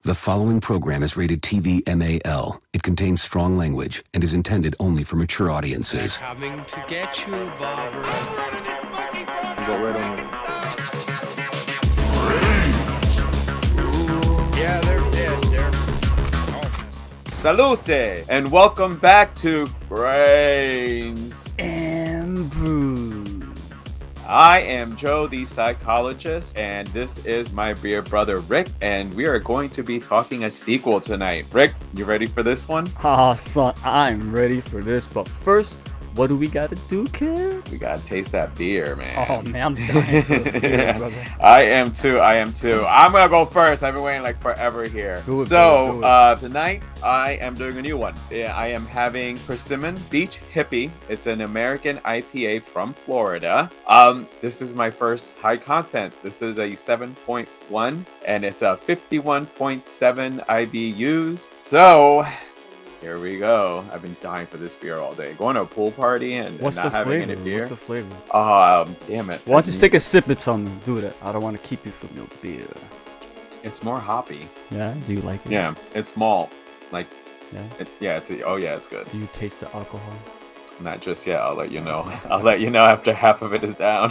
The following program is rated TV MAL. It contains strong language and is intended only for mature audiences. They're coming to get you, Barbara. Go right on there. Yeah, they're dead. They're Salute and welcome back to Brains and Brews. I am Joe, the psychologist, and this is my beer brother Rick, and we are going to be talking a sequel tonight. Rick, you ready for this one? Son, I'm ready for this. But first, what do we gotta do, kid? We gotta taste that beer, man. Oh man, I'm dying for the beer, brother. I am too. I'm gonna go first. I've been waiting like forever here. Do it, so brother, tonight I am doing a new one. I am having Persimmon Beach Hippie. It's an American IPA from Florida. This is my first high content. This is a 7.1 and it's a 51.7 IBUs. So here we go. I've been dying for this beer all day. Going to a pool party and What's not the having flavor? any beer. What's the flavor? Damn it. Why don't you just take a sip and tell me? Do that. I don't want to keep you from your beer. It's more hoppy. Yeah? Do you like it? Yeah, it's malt. Like, Yeah? it's good. Do you taste the alcohol? Not just yet. I'll let you know. I'll let you know after half of it is down.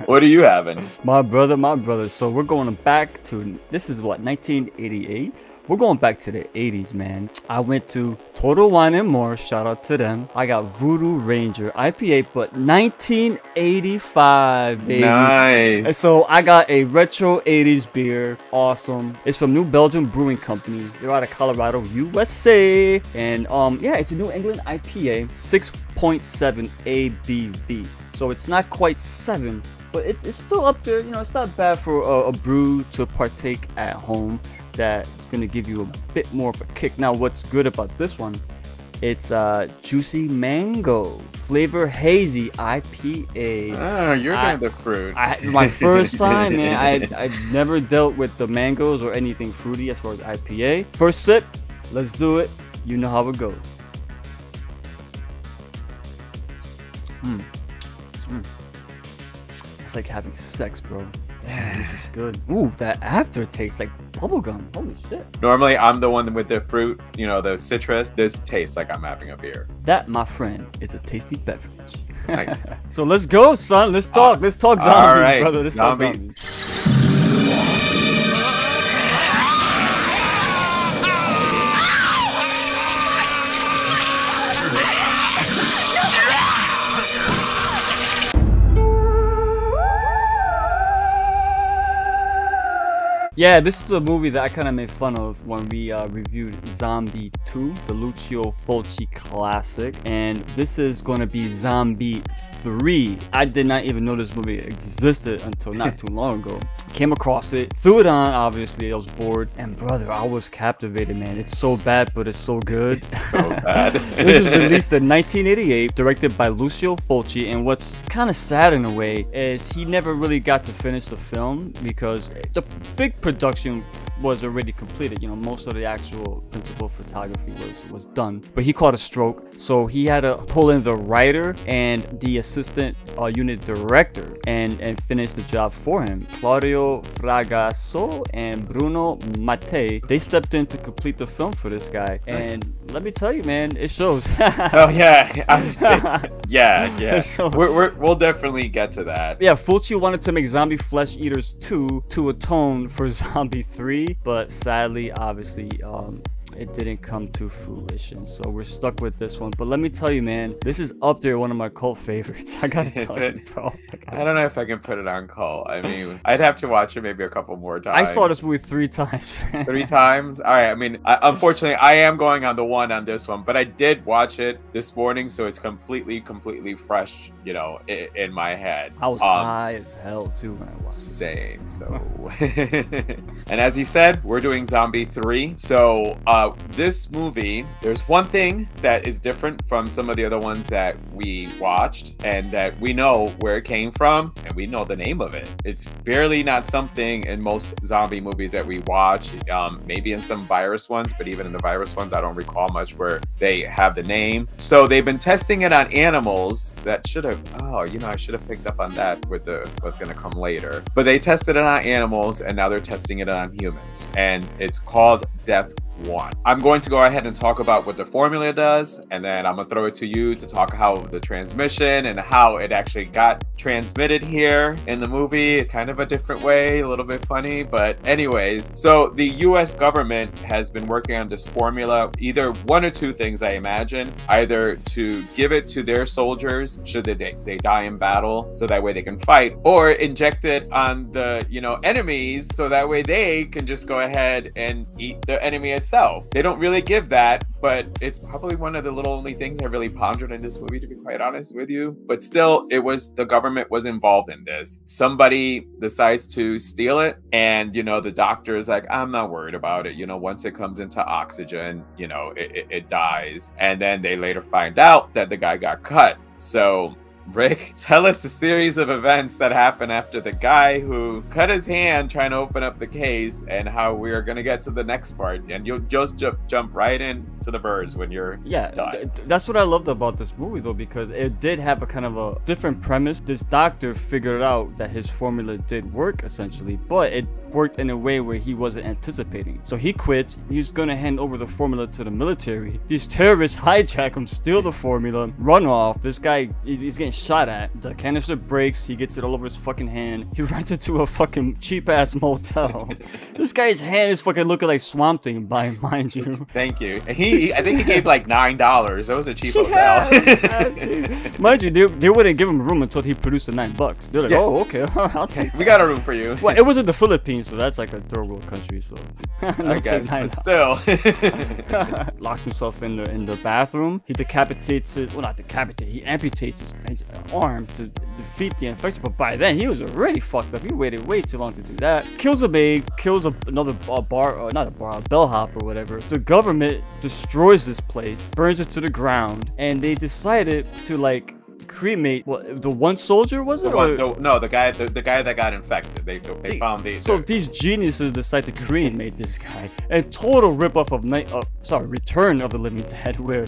What are you having? My brother. So we're going back to, this is what, 1988? We're going back to the 80s, man. I went to Total Wine and More. Shout out to them. I got Voodoo Ranger IPA, but 1985, baby. Nice. And so I got a retro 80s beer. Awesome. It's from New Belgium Brewing Company. They're out of Colorado, USA. And yeah, it's a New England IPA, 6.7 ABV. So it's not quite 7, but it's still up there. You know, it's not bad for a brew to partake at home. That's gonna give you a bit more of a kick. Now, what's good about this one? It's juicy mango flavor hazy IPA. Oh, you're getting the fruit. My first time, man. I've never dealt with the mangoes or anything fruity as far as IPA. First sip, let's do it. You know how it goes. It's like having sex, bro. Damn, this is good. Ooh, that aftertaste, like bubblegum. Holy shit. Normally, I'm the one with the fruit, you know, the citrus. This tastes like I'm having a beer. That, my friend, is a tasty beverage. Nice. So let's go, son. Let's talk. Let's talk zombies, all right. brother. Let's talk Zombie. zombies. Yeah, this is a movie that I kind of made fun of when we reviewed Zombie 2, the Lucio Fulci classic. And this is going to be Zombie 3. I did not even know this movie existed until not too long ago. Came across it, threw it on, obviously, I was bored. And brother, I was captivated, man. It's so bad, but it's so good. So bad. This was released in 1988, directed by Lucio Fulci. And what's kind of sad in a way is he never really got to finish the film because the big production was already completed. You know, most of the actual principal photography was done, but he caught a stroke, so he had to pull in the writer and the assistant unit director and finish the job for him. Claudio Fragasso and Bruno Mattei, they stepped in to complete the film for this guy. Nice. And let me tell you, man, it shows. Oh yeah. Yeah. So- We'll definitely get to that. Yeah, Fulci wanted to make Zombie Flesh Eaters 2 to atone for Zombie 3, but sadly, obviously, it didn't come to fruition. So we're stuck with this one. But let me tell you, man, this is up there, one of my cult favorites. I gotta Is tell it? you, bro. I don't know if I can put it on call. I mean, I'd have to watch it maybe a couple more times. I saw this movie 3 times. 3 times. All right. I mean, unfortunately, I am going on the 1 on this one, but I did watch it this morning, so it's completely fresh, you know, in my head. I was high as hell too when I watched it. Same. So, and as he said, we're doing Zombie 3. So, This movie, there's one thing that is different from some of the other ones that we watched, and that we know where it came from, and we know the name of it. It's barely not something in most zombie movies that we watch, maybe in some virus ones, but even in the virus ones, I don't recall much where they have the name. So they've been testing it on animals. That should have, I should have picked up on that with what's going to come later. But they tested it on animals, and now they're testing it on humans, and it's called Death 1. I'm going to go ahead and talk about what the formula does, and then I'm gonna throw it to you to talk how the transmission and how it actually got transmitted here in the movie. Kind of a different way, a little bit funny, but anyways. So the US government has been working on this formula, either one or two things, I imagine. Either to give it to their soldiers should they die in battle, so that way they can fight, or inject it on the enemies, so that way they can just go ahead and eat the enemy itself. They don't really give that, but it's probably one of the only things I really pondered in this movie, to be quite honest with you. But still, the government was involved in this. Somebody decides to steal it, and the doctor is like, I'm not worried about it. Once it comes into oxygen, it dies. And then they later find out that the guy got cut. So Rick, tell us the series of events that happened after the guy who cut his hand trying to open up the case, and how we are going to get to the next part. And you'll just jump right into the birds when you're done. That's what I loved about this movie, though, because it did have a kind of a different premise. This doctor figured out that his formula did work, essentially, but it worked in a way where he wasn't anticipating. So he quits. He's gonna hand over the formula to the military. These terrorists hijack him, steal the formula, run off. This guy, he's getting shot at. The canister breaks. He gets it all over his fucking hand. He runs into a fucking cheap ass motel. This guy's hand is fucking looking like Swamp Thing, mind you. Thank you. I think he gave like $9. That was a cheap hotel. Mind you, they wouldn't give him a room until he produced the $9. They're like, oh, okay, I'll take that. We got a room for you. Well, it was in the Philippines, so that's like a third world country, so I guess, but still. Locks himself in the bathroom. He decapitates it. Well, not decapitate. He amputates his arm to defeat the infection. But by then, he was already fucked up. He waited way too long to do that. Kills a maid. Kills another bellhop or whatever. The government destroys this place, burns it to the ground, and they decided to like cremate the one soldier, was it? No, the guy that got infected. They found the. So these geniuses decide to cremate this guy. A total ripoff of Return of the Living Dead, where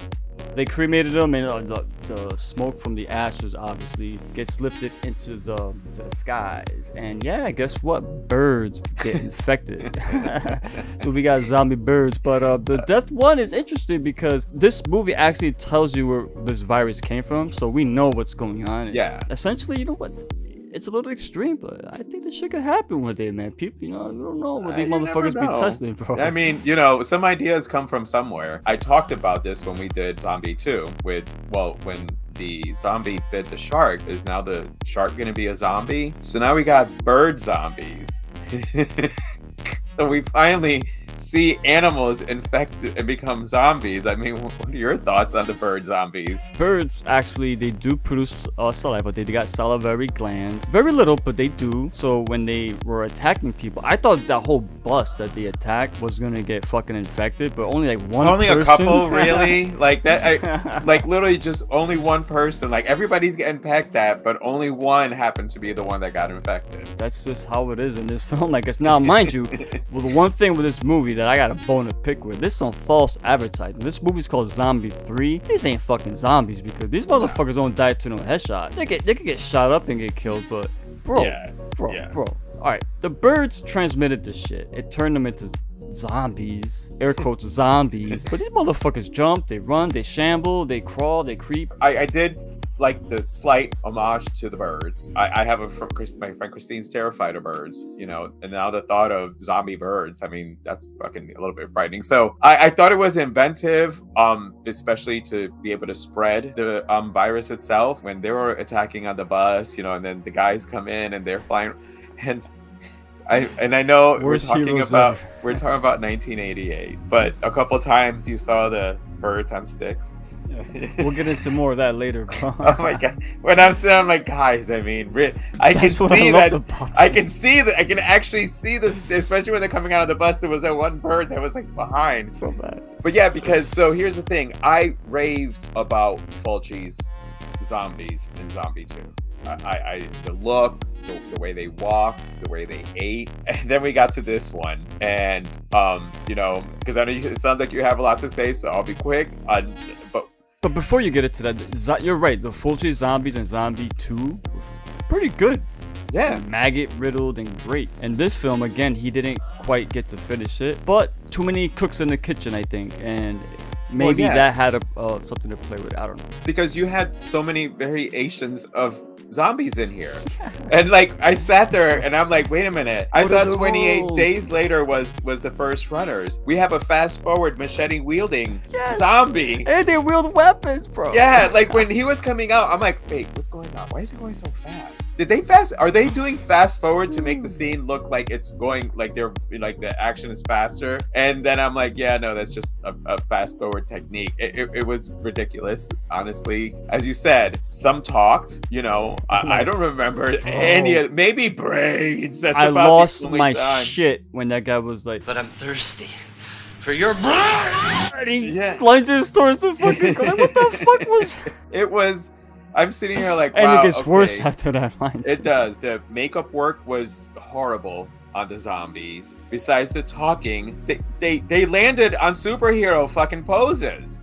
they cremated him, and the smoke from the ashes obviously gets lifted into the skies. And yeah, guess what? Birds get infected. So we got zombie birds. But the Death One is interesting because this movie actually tells you where this virus came from, so we know what's going on. Yeah. Essentially, you know what? It's a little extreme, but I think this shit could happen one day, man. People, you don't know what these motherfuckers be testing, bro. I mean, some ideas come from somewhere. I talked about this when we did Zombie 2 when the zombie bit the shark. Is now the shark gonna be a zombie? So now we got bird zombies. So we finally see animals infected and become zombies. I mean, what are your thoughts on the bird zombies? Birds, actually, they do produce saliva. They got salivary glands. Very little, but they do. So when they were attacking people, I thought that whole bus that they attacked was gonna get fucking infected, but only like one person. A couple, really? Like that? Like literally just only one person. Like everybody's getting pecked at, but only one happened to be the one that got infected. That's just how it is in this film. Like, now, mind you, well, the one thing with this movie that I got a bone to pick with, this is some false advertising. This movie's called Zombie 3. These ain't fucking zombies, because these motherfuckers don't die to no headshot. They could get shot up and get killed, but bro. Alright, the birds transmitted this shit. It turned them into zombies, air quotes zombies. But these motherfuckers jump, they run, they shamble, they crawl, they creep. I did like the slight homage to the birds. I have my friend Christine's terrified of birds, and now the thought of zombie birds, I mean, that's fucking a little bit frightening. So I thought it was inventive, especially to be able to spread the virus itself. When they were attacking on the bus, and then the guys come in and they're flying, and I know we're talking about 1988, but a couple times you saw the birds on sticks. We'll get into more of that later, bro. Oh my god! When I'm saying, I'm like, guys, I mean, I can That's what I see loved that. about I it. can see that. I can actually see this, especially when they're coming out of the bus. There was that one bird that was like behind. So bad. But yeah, because so here's the thing. I raved about Fulci's zombies in Zombie 2. The look, the way they walked, the way they ate, and then we got to this one, and you know, because I know it sounds like you have a lot to say, so I'll be quick. But before you get into that, you're right. The Fulci zombies in Zombie 2 were pretty good. Yeah, Maggot riddled and great. And this film, again, he didn't quite get to finish it, but too many cooks in the kitchen, I think, and maybe that had something to play with. I don't know. because you had so many variations of zombies in here, and like I sat there and I'm like, wait a minute, I What are thought the 28 rules? days later was the first runners. We have a fast forward machete wielding Yes. zombie. And they wield weapons, bro. Yeah, like when he was coming out, I'm like, wait, what's going on? Why is he going so fast? Did they fast? Are they doing fast forward to make the scene look like it's going like they're like the action is faster? And then I'm like, yeah, no, that's just a fast forward technique. It was ridiculous, honestly. As you said, some talked. You know, I don't remember any of maybe brains. That's I about lost the only my time. shit when that guy was like, But I'm thirsty for your blood. and he Yeah. lunges towards the fucking guy. What the fuck was? It was. I'm sitting here like, And wow, it gets okay. worse after that line. It does. The makeup work was horrible on the zombies. Besides the talking, they landed on superhero fucking poses.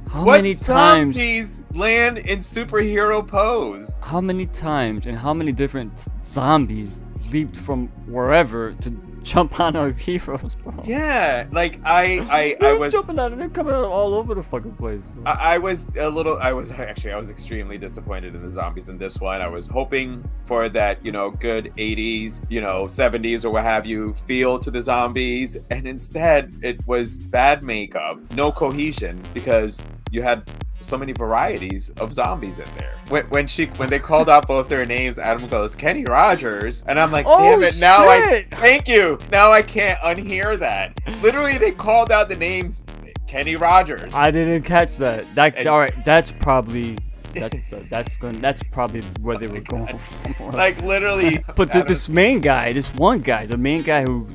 How What many times? zombies land in superhero pose? How many times and how many different zombies leaped from wherever to jump on our heroes, bro? Yeah, like I They're was jumping out and they're coming out all over the fucking place. Bro. I was extremely disappointed in the zombies in this one. I was hoping for that, you know, good 80s, you know, 70s or what have you feel to the zombies, and instead it was bad makeup, no cohesion, because you had so many varieties of zombies in there. When they called out both their names, Adam goes, Kenny Rogers, and I'm like, damn it, now shit! thank you. Now I can't unhear that. Literally, they called out the names Kenny Rogers. I didn't catch that. And- All right, that's probably that's probably where they were going from. Like literally. But Adam- this main guy, this one guy, the main guy who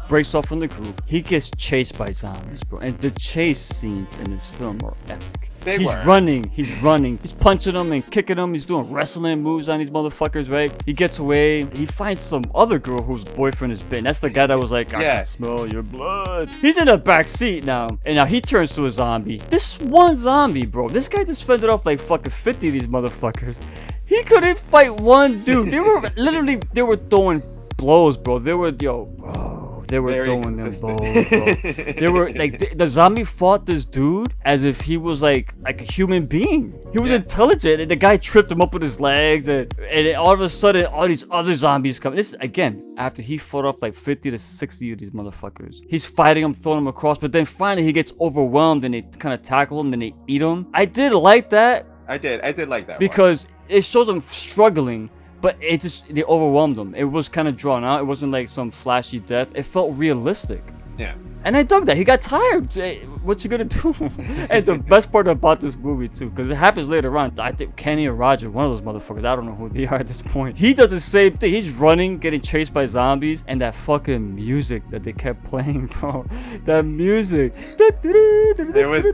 breaks off from the group, he gets chased by zombies, bro. And the chase scenes in this film are epic. He's running, he's punching them and kicking them, he's doing wrestling moves on these motherfuckers, right? He gets away, he finds some other girl whose boyfriend is bitten. That's the guy that was like, I can smell your blood. He's in the back seat now, and now he turns to a zombie. This one zombie, bro, this guy just fended off like fucking 50 of these motherfuckers. He couldn't fight one dude. They were literally, they were throwing blows, bro. They were, they were Very throwing them consistent. blows, bro. They were like the zombie fought this dude as if he was like a human being. He was intelligent, and the guy tripped him up with his legs, and then all of a sudden, all these other zombies come. This is again after he fought off like 50 to 60 of these motherfuckers. He's fighting them, throwing them across, but then finally he gets overwhelmed, and they kind of tackle him, then they eat him. I did like that. I did like that because it shows him struggling. But it just, they overwhelmed him. It was kind of drawn out. It wasn't like some flashy death. It felt realistic. Yeah. And I dug that. He got tired. What you gonna do? And the best part about this movie too, because it happens later on. I think Kenny or Roger, one of those motherfuckers, I don't know who they are at this point. He does the same thing. He's running, getting chased by zombies, and that fucking music that they kept playing, bro. That music. It was,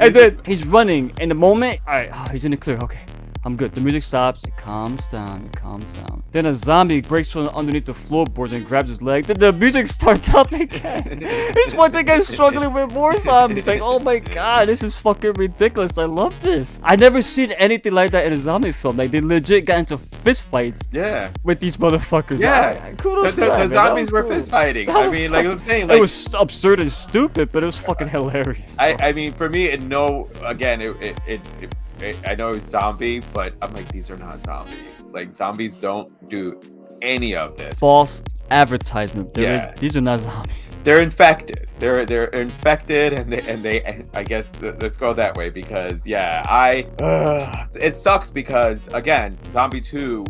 And then he's running, and the moment, all right, he's in the clear. Okay. I'm good. The music stops. It calms down. It calms down. Then a zombie breaks from underneath the floorboards and grabs his leg. Then the music starts up again. He's once again struggling with more zombies. Like, oh my god, this is fucking ridiculous. I love this. I never seen anything like that in a zombie film. Like, they legit got into fist fights. Yeah. With these motherfuckers. Yeah. Kudos to that, The man. zombies That was were cool. fist fighting. That I was mean, like I'm saying, it like, was absurd and stupid, but it was fucking hilarious. I mean, for me, I know it's zombie, but I'm like, these are not zombies. Like, zombies don't do any of this. False advertisement. These are not zombies. They're infected. They're infected, and they I guess let's go that way, because it sucks because again, Zombie 2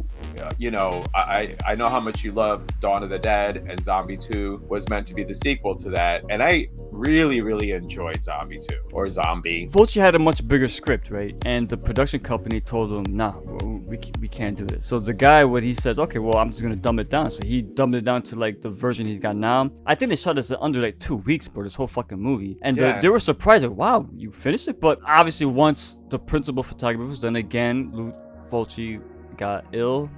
you know, I know how much you love Dawn of the Dead, and Zombie 2 was meant to be the sequel to that, and I really enjoyed Zombie 2 or Zombie. Fulci had a much bigger script, right? And the production company told him, nah, we can't do this. So the guy, what he says, okay, well, I'm just gonna dumb it down. So he dumbed it down to like the version he's got now. I think they shot this in under like 2 weeks, bro, this whole fucking movie. And they were surprised, like, wow, you finished it? But obviously once the principal photographer was done again, Fulci got ill,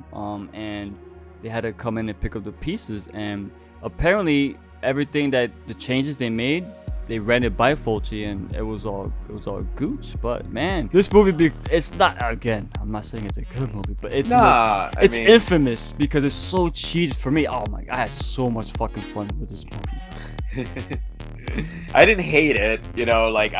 and they had to come in and pick up the pieces. And apparently everything that the changes they made, they ran it by Fulci, and it was all gooch. But man, this movie, it's not, again, I'm not saying it's a good movie, but it's it's infamous because it's so cheesy for me. Oh my god, I had so much fucking fun with this movie. I didn't hate it, you know, like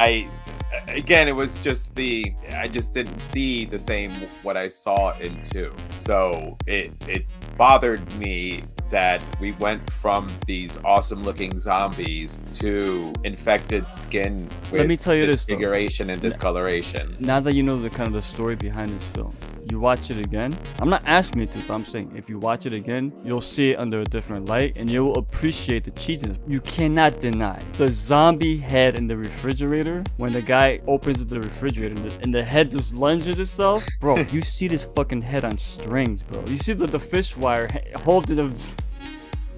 again, it was just I just didn't see the same what I saw in 2. So it bothered me that we went from these awesome looking zombies to infected skin with Let me tell you disfiguration and discoloration. Now that you know the kind of the story behind this film, you watch it again. I'm not asking you to, but I'm saying if you watch it again, you'll see it under a different light and you'll appreciate the cheesiness. You cannot deny the zombie head in the refrigerator. When the guy opens the refrigerator and the head just lunges itself, bro, you see this fucking head on strings, bro. You see the fish wire holding the...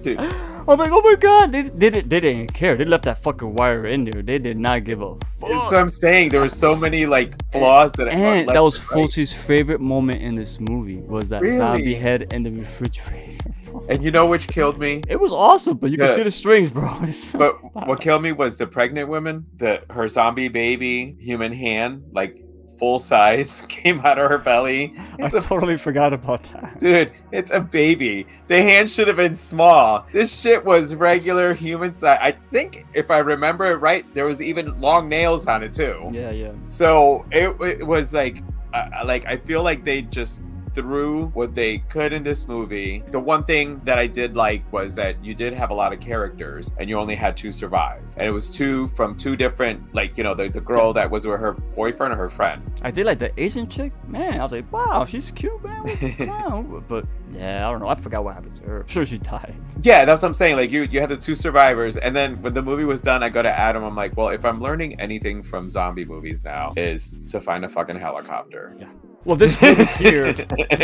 Dude. I'm like, oh my god, they didn't care. They left that fucking wire in there. They did not give a fuck. That's what I'm saying. There were so many like flaws and that was Fulci's favorite moment in this movie, was that zombie head in the refrigerator. And you know which killed me? It was awesome, but you can see the strings, bro. But what killed me was the pregnant woman, her zombie baby human hand, like full size, came out of her belly. I totally forgot about that. Dude, it's a baby. The hand should have been small. This shit was regular human size. I think if I remember it right, there was even long nails on it too. Yeah. So it was like I feel like they just threw what they could in this movie. The one thing that I did like was that you did have a lot of characters and you only had 2 survive, and it was 2 from 2 different, like, you know, the girl that was with her boyfriend or her friend. I did like the Asian chick, man. I was like, wow, she's cute, man. Wow. But yeah, I don't know, I forgot what happened to her. I'm sure she died. Yeah, that's what I'm saying. Like, you had the 2 survivors, and then when the movie was done, I go to Adam, I'm like, well, if I'm learning anything from zombie movies now, is to find a fucking helicopter. Yeah. Well, this movie here,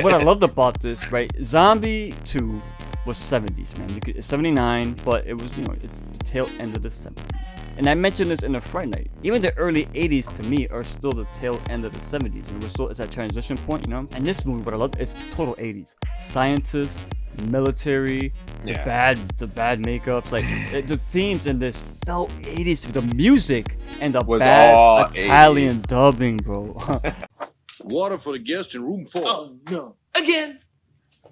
what I loved about this, right? Zombie 2 was 70s, man. It's 79, but it was, you know, it's the tail end of the 70s. And I mentioned this in the Fright Night. Even the early 80s to me are still the tail end of the 70s, and it's that transition point, you know. And this movie, what I love, it's total 80s. Scientists, military, the bad makeups, like the themes in this felt 80s. The music and the bad Italian 80s dubbing, bro. Water for the guests in room 4. Oh no. Again?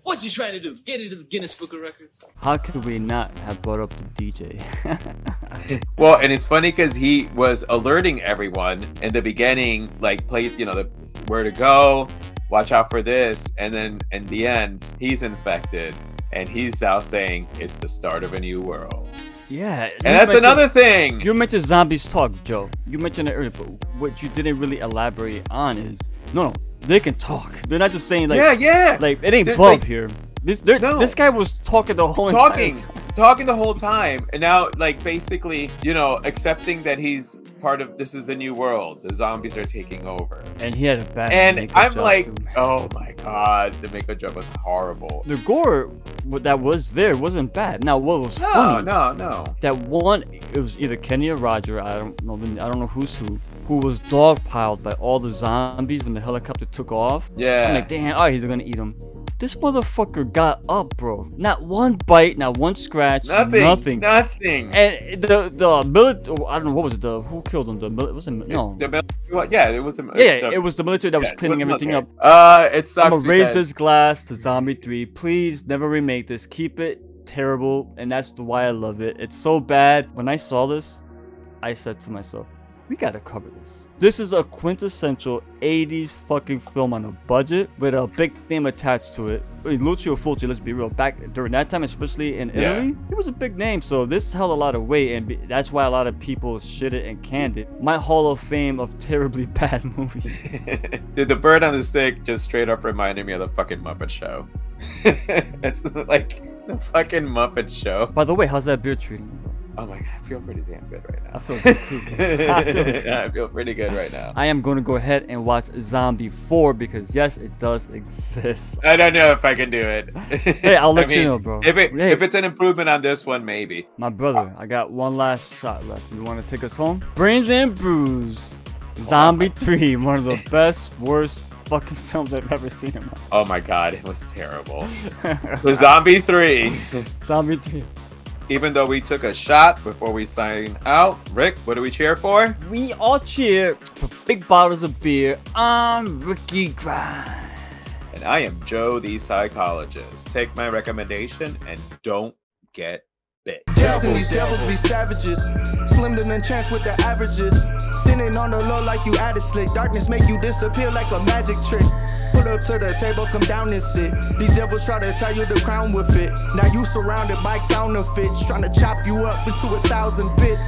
What's he trying to do? Get into the Guinness Book of Records? How could we not have brought up the DJ? Well, and it's funny because he was alerting everyone in the beginning, like, you know, where to go, watch out for this, and then in the end, he's infected, and he's now saying it's the start of a new world. Yeah, and that's another thing. You mentioned zombies talk, Joe. You mentioned it earlier, but what you didn't really elaborate on is no, they can talk. They're not just saying like like it ain't Bub here. This guy was talking the whole talking the whole time, and now like basically, you know, accepting that he's part of this is the new world. The zombies are taking over. And he had a bad and I'm like, oh my god, the makeup job was horrible. The gore that was there wasn't bad. Now what was funny? No. That one, it was either Kenny or Roger. I don't know who's who was dogpiled by all the zombies when the helicopter took off. Yeah. I'm like, damn, all right, he's gonna eat them. This motherfucker got up, bro. Not one bite, not one scratch, nothing. And the military, I don't know, what was it? Who killed him? It was the military that was cleaning everything up. It sucks. I'm gonna raise this glass to Zombie 3. Please never remake this. Keep it terrible, and that's why I love it. It's so bad. When I saw this, I said to myself, we gotta cover this. This is a quintessential 80s fucking film on a budget with a big theme attached to it. I mean, Lucio Fulci, let's be real, back during that time, especially in Italy, he was a big name, so this held a lot of weight, and that's why a lot of people shit it and canned it. My Hall of Fame of terribly bad movies. Dude, the bird on the stick just straight up reminded me of the fucking Muppet Show. It's like the fucking Muppet Show. By the way, how's that beer treating you? Oh my god, I feel pretty damn good right now. I feel good too. Bro. I feel pretty good right now. I am going to go ahead and watch Zombie 4 because yes, it does exist. I don't know if I can do it. Hey, I'll let you know, bro. If Hey. it's an improvement on this one, maybe. My brother, I got one last shot left. You want to take us home? Brains and Brews. Zombie 3, one of the best, worst fucking films I've ever seen in my life. Oh my god, it was terrible. The Zombie 3. Zombie 3. Even though we took a shot before we sign out, Rick, what do we cheer for? We all cheer for big bottles of beer. I'm Ricky Grind. And I am Joe the Psychologist. Take my recommendation and don't get bit. Destiny's devils be savages. Slim to none chance with the averages. Sitting on the low like you added slick. Darkness make you disappear like a magic trick. Put up to the table, come down and sit. These devils try to tie you the crown with it. Now you surrounded by counterfeits, trying to chop you up into 1,000 bits.